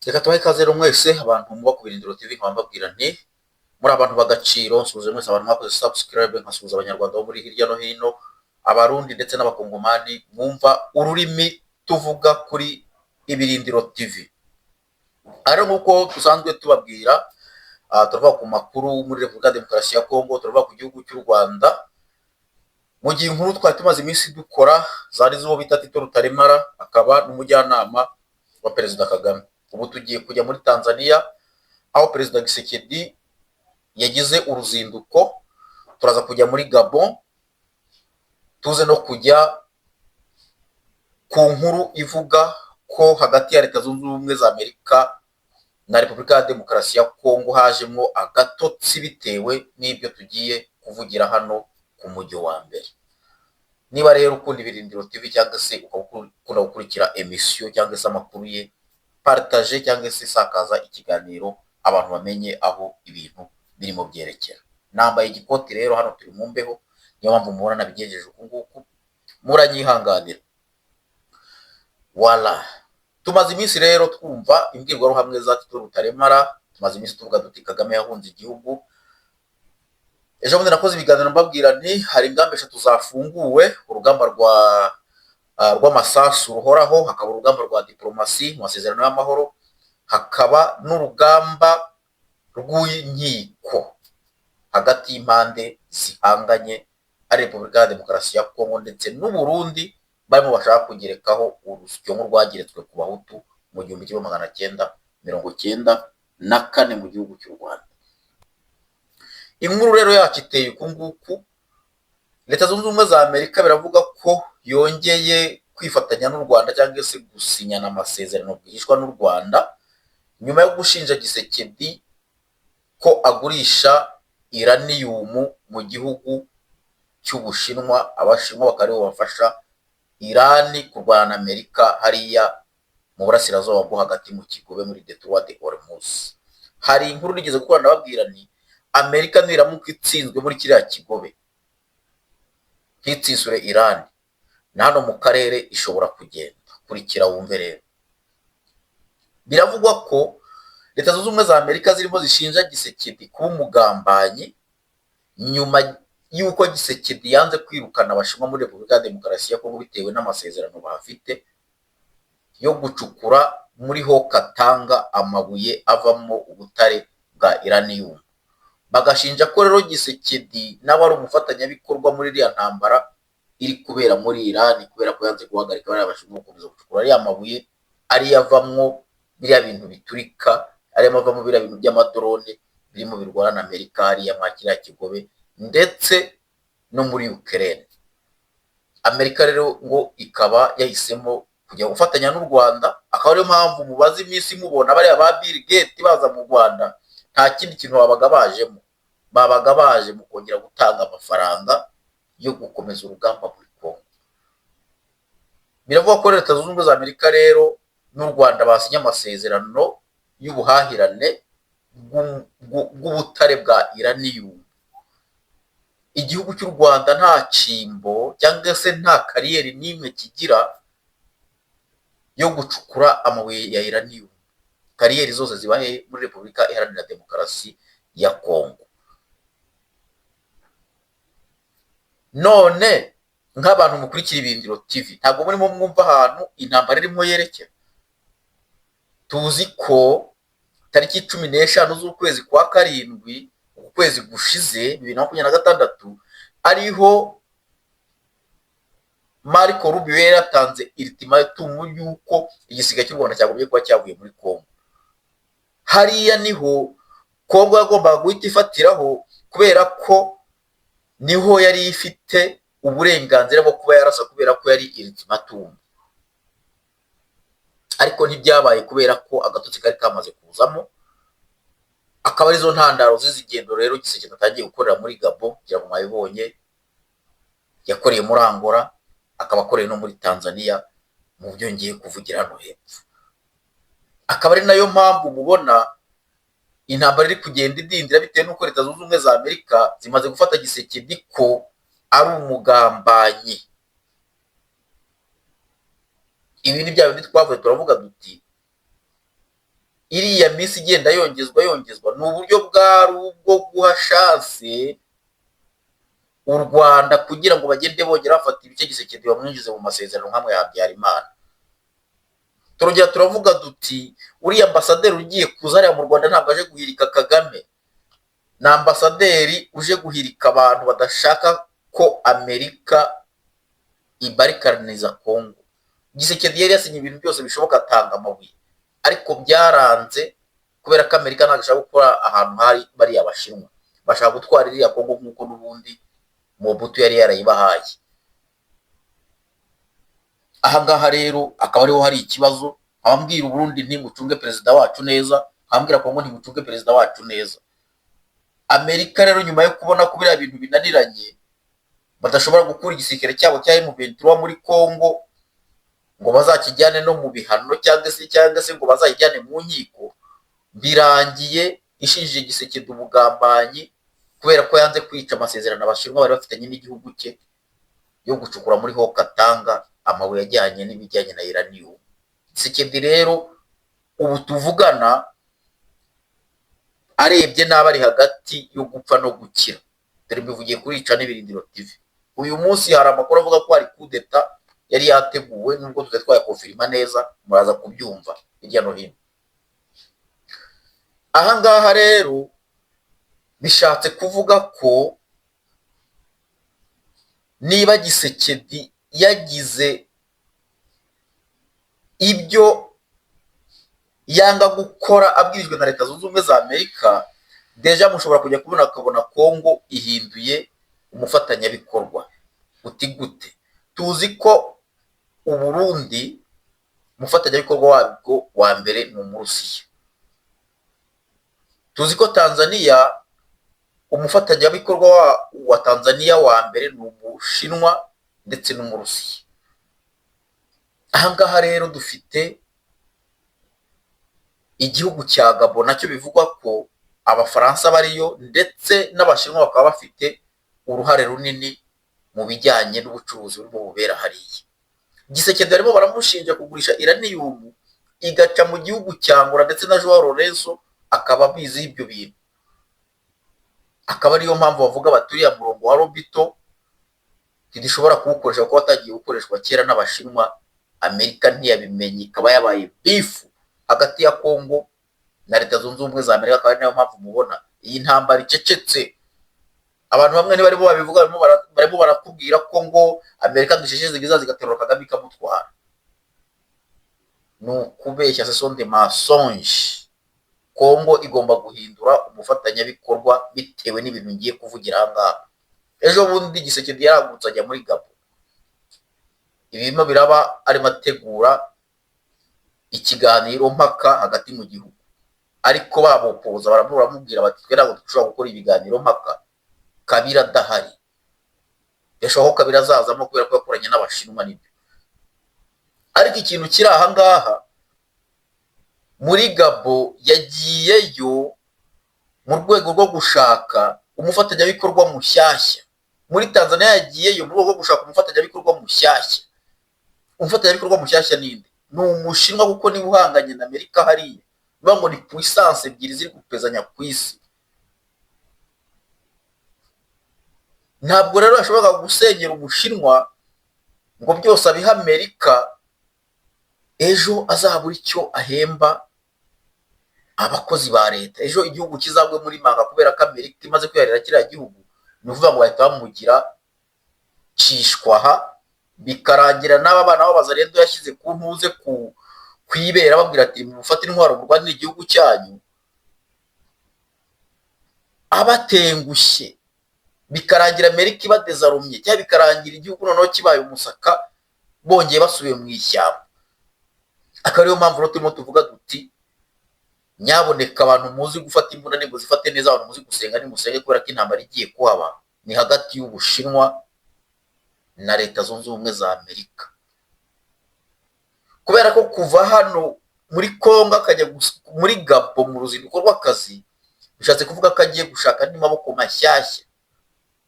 Reka tubahe ikaze rero mwese abantu muba ku Birindiro TV nkaba mbabwira nti muri abantu b'agaciro nsuhuje mwese abantu mwakoze subscribe nkasuhuza abanyarwanda bo muri hirya no hino abarundi ndetse n'abakongomani mwumva ururimi tuvuga kuri Ibirindiro TV. Ari nk'uko dusanzwe tubabwira turavuga ku makuru muri Repubulika ya Demokarasi ya Kongo, turavuga ku gihugu cy'u Rwanda. Mu gihe inkuru twari tumaze iminsi dukora zari z'uwo bita Tito Rutaremara akaba n'umujyanama wa Perezida Kagame. Ubu tugiye kujya muri Tanzania aho Perezida Tshisekedi yagize uruzinduko, turaza kujya muri Gabon, tuze no kujya ku nkuru ivuga ko hagati ya Leta Zunze Ubumwe za Amerika na Repubulika ya Demokarasi ya Kongo hajemo agatotsi bitewe n'ibyo tugiye kuvugira hano ku mujyi wa mbere. Niba rero ukunda Ibirindiro TV cyangwa se ukunda gukurikira emisiyo cyangwa se amakuru ye, partage cyangwa se sakaza ikiganiro abantu bamenye aho ibintu birimo byerekera. Nambaye igikoti rero hano turi mu mbeho, niyo mpamvu mubona nabigejeje uku nguku, muranyihanganira. Wala tumaze iminsi rero twumva imbwirwaruhamwe za Tito Rutaremara, tumaze iminsi tuvuga duti Kagame yahunze igihugu. Ejo bundi nakoze ibiganiro mbabwira nti hari ingamba eshatu zafunguwe: urugamba rw'amasasu ruhoraho, hakaba urugamba rwa diplomasi mu masezerano y'amahoro, hakaba n'urugamba rw'inkiko hagati y'impande zihanganye ari Repubulika ya Demokarasi ya Kongo ndetse n'u Burundi, barimo bashaka kugerekaho urusyo rwageretswe ku Bahutu mu 1994 mu gihugu cy'u Rwanda. Inkuru rero yacu iteye uku nguku. Leta Zunze Ubumwe za Amerika biravuga ko yongeye kwifatanya n'u Rwanda cyangwa se gusinyana amasezerano bwihishwa n'u Rwanda nyuma yo gushinja Tshisekedi ko agurisha uranium mu gihugu cy'Ubushinwa. Abashinwa bakaba aribo bafasha Irani kurwana na Amerika hariya mu burasirazuba bwo hagati mu Kigobe muri Detroit de Hormuz. Hari inkuru nigeze gukora ndababwira ni Amerika niramuka itsinzwe muri kiriya Kigobe, ntitsisure Irani, na hano mu karere ishobora kugenda. Kurikira wumve rero. Biravugwa ko Leta Zunze Ubumwe za Amerika zirimo zishinja Tshisekedi kuba umugambanyi nyuma y'uko Tshisekedi yanze kwirukana Abashinwa muri Repubulika ya Demokarasi ya Kongo bitewe n'amasezerano bafite yo gucukura muri ho Katanga amabuye avamo ubutare bwa uranium. Bagashinja ko rero Tshisekedi nawe ari umufatanyabikorwa muri iriya ntambara iri kubera muri Irani, kubera ko yanze guhagarika bariya Abashinwa gukomeza gucukura ariya mabuye ariyo avamwo biriya bintu biturika, ariyo avamo biriya bintu by'amadrone birimo birwana na Amerika hariya mwa kiriya Kigobe ndetse no muri Ukraine. Amerika rero ngo ikaba yahisemo kujya gufatanya n'u Rwanda, akaba ariyo mpamvu mubaze iminsi mubona bariya ba Bill Gates baza mu Rwanda nta kindi kintu babaga bajemo, babaga baje mu kongera gutanga amafaranga yo gukomeza urugamba muri Kongo. Biravuga ko Leta Zunze Ubumwe za Amerika rero n'u Rwanda basinye amasezerano y'ubuhahirane bw'ubutare bwa uranium. Igihugu cy'u Rwanda nta cimbo cyangwa se nta kariyeri n'imwe kigira yo gucukura amabuye ya uranium. Kariyeri zose ziba muri Repubulika Iharanira Demokarasi ya Kongo. None nk'abantu mukurikira Ibirindiro TV, ntabwo murimo mwumva ahantu intambara irimo yerekera. Tuzi ko tariki 15 z'ukwezi kwa karindwi, ukwezi gushize 2026, ariho Marco Rubio yatanze ultimatum y'uko igisiga cy'u Rwanda cyagomye kuba cyavuye muri Kongo. Hariya niho Kongo yagombaga guhita ifatiraho, kubera ko niho yari ifite uburenganzira bwo kuba yarasa, kubera ko yari ultimatum. Ariko ntibyabaye kubera ko agatotsi kari kamaze kuzamo, akaba arizo ntandaro z'izigendo rero Tshisekedi atangiye gukorera muri Gabon, kugira ngo mwabibonye yakoreye muri Angola, akaba akoreye no muri Tanzania mu byo ngiye kuvugira hano hepfo. Akaba ari nayo mpamvu mubona intambara iri kugenda idindira bitewe n'uko Leta Zunze Ubumwe za Amerika zimaze gufata Tshisekedi ko ari umugambanyi. Ibi ni bya bindi twavuye turavuga duti iriya minsi igenda yongezwa ni uburyo bwari ubwo guha shanse u Rwanda kugira ngo bagende bongera bafata ibice Gisekedi bamwinjize mu masezerano nk'amwe ya Habyarimana. Turongera turavuga duti uriya ambasaderi ugiye kuza hariya mu Rwanda ntabwo aje guhirika Kagame, ni ambasaderi uje guhirika abantu badashaka ko Amerika ibarikaniza Kongo. Gisekedi yari yasinye ibintu byose bishoboka, atanga amabuye, ariko byaranze kubera ko Amerika ntabwo ishaka gukora ahantu hari bariya Abashinwa, bashaka gutwara iriya Kongo nk'uko n'ubundi Mobutu yari yarayibahaye. Ahangaha rero akaba ariho hari ikibazo, abambwira Burundi ntimucunge perezida wacu neza, abambwira Kongo ntimucunge perezida wacu neza. Amerika rero nyuma yo kubona ko biriya bintu binaniranye, badashobora gukura igisirikare cyabo cya M23 muri Kongo ngo bazakijyane no mu bihano cyangwa se ngo bazayijyane mu nkiko, birangiye ishinjije Gisekedi ubugambanyi kubera ko yanze kwica amasezerano Abashinwa bari bafitanye n'igihugu cye yo gucukura muri ho Katanga amabuye ajyanye n'ibijyanye na uranium. Gisekedi rero ubu tuvugana arebye n'aba ari hagati yo gupfa no gukira. Dore bivugiye kuri Ica n'Ibirindiro TV. Uyu munsi hari amakuru avuga ko hari coup d'etat yari yateguwe, nubwo tudatwaye konfirima neza, muraza kubyumva hirya no hino. Ahangaha rero bishatse kuvuga ko niba Gisekedi yagize ibyo yanga gukora abwirijwe na Leta Zunze Ubumwe za Amerika, deja mushobora kujya kubona akabona Kongo ihinduye umufatanyabikorwa. Uti gute? Tuzi ko Uburundi umufatanyabikorwa wabwo wa mbere ni Umurusiya. Tuzi ko Tanzania umufatanyabikorwa wa Tanzania wa mbere ni Umushinwa ndetse n'Umurusiya. Ahangaha rero dufite igihugu cya Gabon nacyo bivugwa ko Abafaransa bariyo ndetse n'Abashinwa bakaba bafite uruhare runini mu bijyanye n'ubucuruzi burimo bubera hariya. Gisekedi barimo baramushinja kugurisha uranium igaca mu gihugu cya Angola, ndetse na Joao Lourenço akaba abizi ibyo bintu. Akaba ariyo mpamvu bavuga baturiya murongo wa Lobito tidishobora kuwukoresha kuko watagiye gukoreshwa kera n'Abashinwa. Amerika ntiyabimenye, ikaba yabaye bifu hagati ya Kongo na Leta Zunze Ubumwe za Amerika. Akaba niyo mpamvu mubona iyi ntambara icecetse. Abantu bamwe barimo babivuga, barimo barakubwira ko ngo Amerika dushishije izaza igaterura Kagame ikamutwara. No kubeshya, ce sont des mensonges. Kongo igomba guhindura umufatanyabikorwa bitewe n'ibintu ngiye kuvugira ahangaha. Ejo bundi Gisekedi yaragutse ajya muri Gabon. Ibirimo biraba arimo ategura ikiganiro mpaka hagati mu gihugu, ariko babopoza baramubwira bati twe ntabwo dushobora gukora ibiganiro mpaka Kabila adahari. Yashoboka ko Kabila azazamo kubera ko yakoranye n'Abashinwa n'ibyo. Ariko ikintu kiri ahangaha muri Gabon, yagiyeyo mu rwego rwo gushaka umufatanyabikorwa mushyashya. Muri Tanzania yagiyeyo mu rwego rwo gushaka umufatanyabikorwa mushyashya. Umufatanyabikorwa mushyashya ninde? Ni Umushinwa, kuko niba uhanganye na Amerika hariya bivuga ngo ni puissance ebyiri ziri gupezanya ku isi. Ntabwo rero ashobora gusenyera Umushinwa ngo byose abiha Amerika, ejo azabura icyo ahemba abakozi ba leta. Ejo igihugu kizagwe muri manga kubera ko Amerika imaze kwiyarira kiriya gihugu. Ni ukuvuga ngo bahita bamugira cishwaha, bikarangira n'aba bana b'Abazarendo yashyize ku ntuze kwibera babwira ati mufate intwaro mu Rwanda n'igihugu cyanyu, abatengushye, bikarangira Amerika ibadezarumye, cyangwa bikarangira igihugu noneho kibaye umusaka bongeye basubiye mu ishyamba. Akaba ariyo mpamvu rero turimo tuvuga duti nyaboneka abantu muzi gufata imbunda nimuzifate neza, abantu muzi gusenga nimusenge, kubera ko intambara igiye kuhaba ni hagati y'Ubushinwa na Leta Zunze Ubumwe za Amerika. Kubera ko kuva hano muri Kongo akajya muri Gabon mu ruzinduko rw'akazi, bishatse kuvuga ko agiye gushaka andi maboko mashyashya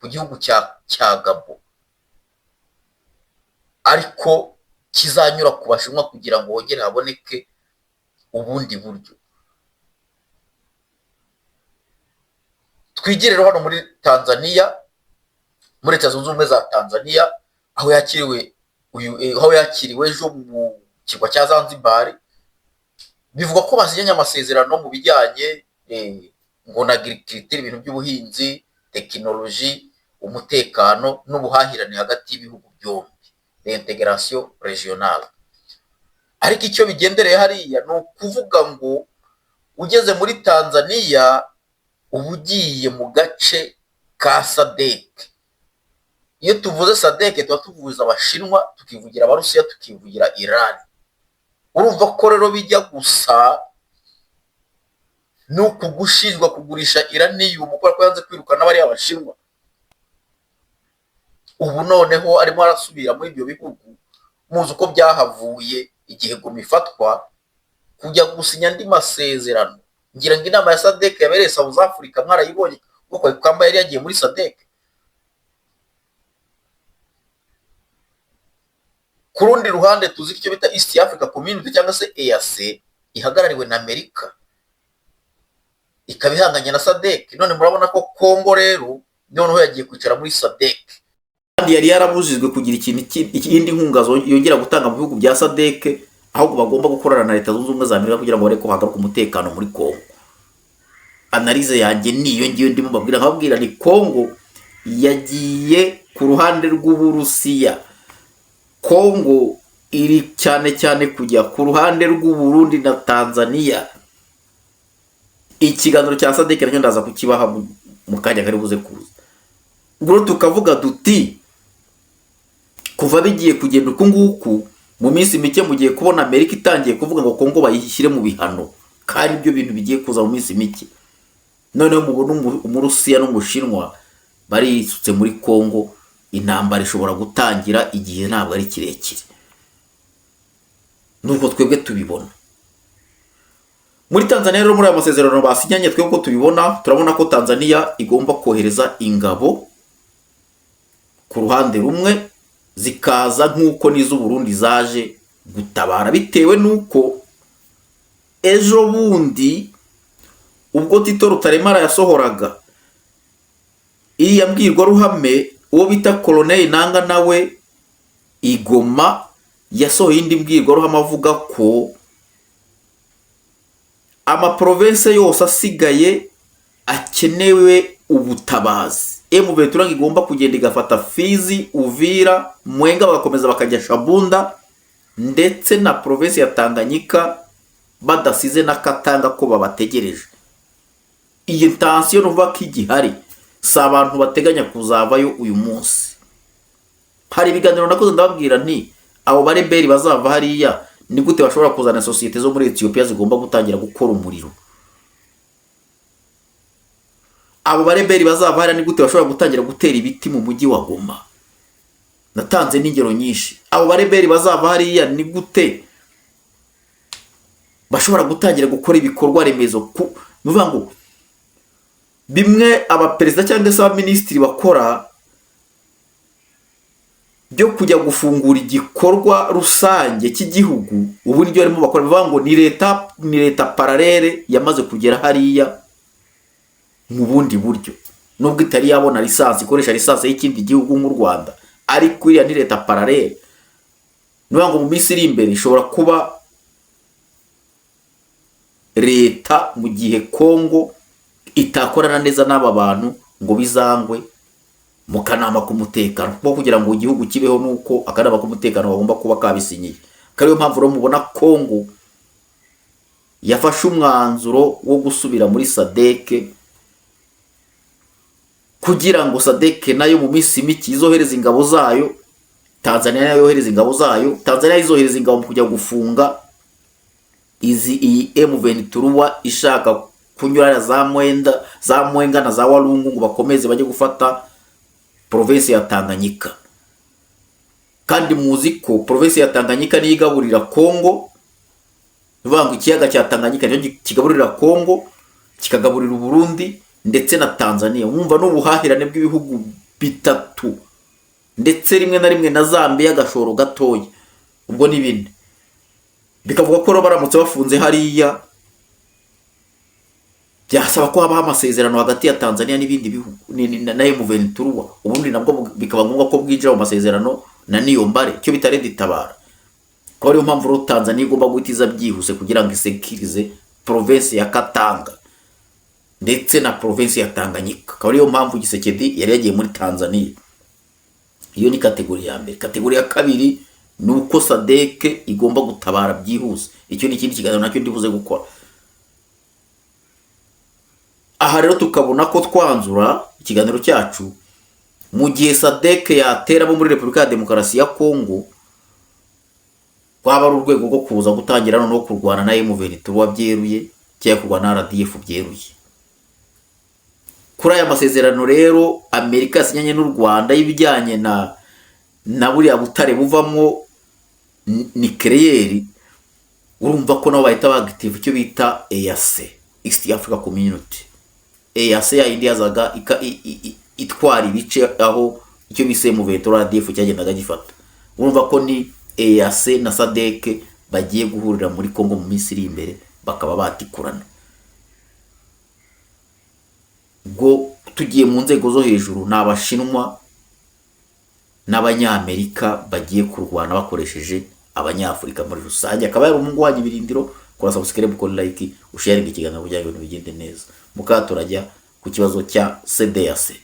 ku gihugu cya Gabon, ariko kizanyura ku Bashinwa kugira ngo hongere haboneke ubundi buryo. twigire hano muri Tanzania, muri Leta Zunze Ubumwe za Tanzania, aho yakiriwe ejo mu kirwa cya Zanzibar. Bivuga ko basinyanye amasezerano mu bijyanye ngo na agriculture, ibintu by'ubuhinzi, tekinoloji, umutekano n'ubuhahirane hagati y'ibihugu byombi, integration regionale. Ariko icyo bigendereye hariya ni ukuvuga ngo ugeze muri Tanzania uba ugiye mu gace ka SADC. Iyo tuvuze SADC tuba tuvuze Abashinwa, tukivugira Abarusiya, tukivugira Iran. Urumva ko rero bijya gusa nuko gushinjwa kugurisha uranium kuko yanze kwirukana bari Abashinwa. Ubu noneho arimo arasubira muri ibyo bihugu, muzi uko byahavuye igihe Goma ifatwa, kujya gusinya andi masezerano. Ngira ngo inama ya SADC yabereye South Africa mwarayibonye kuko Kamba yari yagiye muri SADC. Ku rundi ruhande tuzi icyo bita East Africa Community cyangwa se EAC, ihagarariwe na Amerika, ikabihanganye na SADC. None murabona ko Kongo rero noneho yagiye kwicara muri SADC, kandi yari yarabujijwe kugira ikindi nkunga yongera gutanga mu bihugu bya SADC, ahubwo bagomba gukorana na Leta Zunze Ubumwe za Amerika kugira ngo bareke hagaruka umutekano muri Kongo. Analize yanjye niyo ngiyo ndimo babwira, nkababwira ni Kongo yagiye ku ruhande rw'Uburusiya, Kongo iri cyane kujya ku ruhande rw'Uburundi na Tanzania. Ikiganiro cya SADC nacyo ndaza kukibaha mu kanya kari buze kuza. Ubwo tukavuga duti kuva bigiye kugenda uku nguku, mu minsi mike mugiye kubona Amerika itangiye kuvuga ngo Kongo bayishyire mu bihano, kandi ibyo bintu bigiye kuza mu minsi mike. Noneho mubona Umurusiya n'Umushinwa barisutse muri Kongo, intambara ishobora gutangira igihe ntabwo ari kirekire. Nuko twebwe tubibona. Muri Tanzania rero muri aya masezerano basinyanye, twebwe ko tubibona, turabona ko Tanzania igomba kohereza ingabo ku ruhande rumwe, zikaza nk'uko n'izo Burundi zaje gutabara, bitewe n'uko ejo bundi ubwo Tito Rutaremara yasohoraga iriya mbwirwaruhame, uwo bita Colonel Nanga nawe Igoma yasohoye indi mbwirwaruhame avuga ko amaprovince yose asigaye akenewe ubutabazi. M23 igomba kugenda igafata Fizi, Uvira, Mwenga, bagakomeza bakajya Shabunda ndetse na province ya Tanganyika, badasize na Katanga ko babategereje. Iyi tension nuvuga ko igihari, si abantu bateganya kuzavayo uyu munsi. Hari ibiganiro nakoze ndababwira nti abo bareberi bazava hariya ni gute bashobora kuzana societe zo muri Ethiopia zigomba gutangira gukora umuriro. Abo bareberi bazava hariya ni gute bashobora gutangira gutera ibiti mu mujyi wa Goma. Natanze n'ingero nyinshi. Abo bareberi bazava hariya ni gute bashobora gutangira gukora ibikorwa remezo. Nuvuga ngo bimwe abaperezida cyangwa se abaministri bakora byo kujya gufungura igikorwa rusange cy'igihugu, ubu nibyo barimo bakora. Bivuga ngo ni leta paralele yamaze kugera hariya mu bundi buryo, nubwo itari yabona lisansi, ikoresha lisansi y'ikindi gihugu nk'u Rwanda, ariko iriya ni leta paralele. Nuvuga ngo mu minsi iri imbere ishobora kuba leta mu gihe Kongo itakorana neza n'aba bantu ngo bizangwe mu kanama k'umutekano, kuko kugira ngo igihugu kibeho nuko akanama k'umutekano bagomba kuba kabisinyiye. Kariyo mpamvu rero mubona Kongo yafashe umwanzuro wo gusubira muri SADC, kugira ngo SADC nayo mu minsi mike izohereza ingabo zayo, Tanzania nayo yohereza ingabo zayo. Tanzania izohereza ingabo kujya gufunga iyi M23 ishaka kunyura za Mwenga na za Walungu ngo bakomeze bajye gufata province ya Tanganyika. Kandi muzi ko province ya Tanganyika ni igaburira Kongo. Bivuga ngo ikiyaga cya Tanganyika cyo kigaburira Kongo, kikagaburira Burundi ndetse na Tanzania. Mwumva n'ubuhahirane bw'ibihugu bitatu, ndetse rimwe na rimwe na Zambia gashoro gatoya. Ubwo nibindi bikavuga ko baramutse bafunze hariya byasaba ko habaho amasezerano hagati ya Tanzania n'ibindi bihugu na M23, ubundi nabwo bikaba ngombwa ko bwinjira mu masezerano na Niyombare, cyo bitare ditabara. Ko ariyo mpamvu rero Tanzania igomba guhitiza byihuse kugira ngo isekirize province ya Katanga ndetse na province ya Tanganyika. Ko ariyo mpamvu Gisekedi yari yagiye muri Tanzania. Iyo ni kategori ya mbere. Kategori ya kabiri ni uko SADC igomba gutabara byihuse. Icyo ni ikindi kiganiro nacyo ndibuze gukora. Aha rero tukabona ko twanzura ikiganiro cyacu mu gihe SADC yatera abo muri Repubulika ya Demokarasi ya Kongo, kwaba ari urwego rwo kuza gutangira no kurwana na M23 byeruye cyangwa kurwana na RDF byeruye. Kuri aya masezerano rero Amerika yasinyanye n'u Rwanda y'ibijyanye na buriya butare buvamo nucleaire, urumva ko nabo bahita bagactive icyo bita EAC, East Africa Community. EAC ya India zaga itwara ibice aho icyo bise M23 RDF cyagendaga gifata. Urumva ko ni EAC na SADC bagiye guhurira muri Kongo mu minsi iri imbere bakaba batikurana. Ubwo tugiye mu nzego zo hejuru n'Abashinwa n'Abanyamerika bagiye kurwana bakoresheje Abanyafurika muri rusange. Akaba yari umungu wanyu Birindiro. Kora subscribe, kora like, usharinga ikiganiro kugira ngo ibintu bigende neza. Mukaturajya ku kibazo cya CDAC.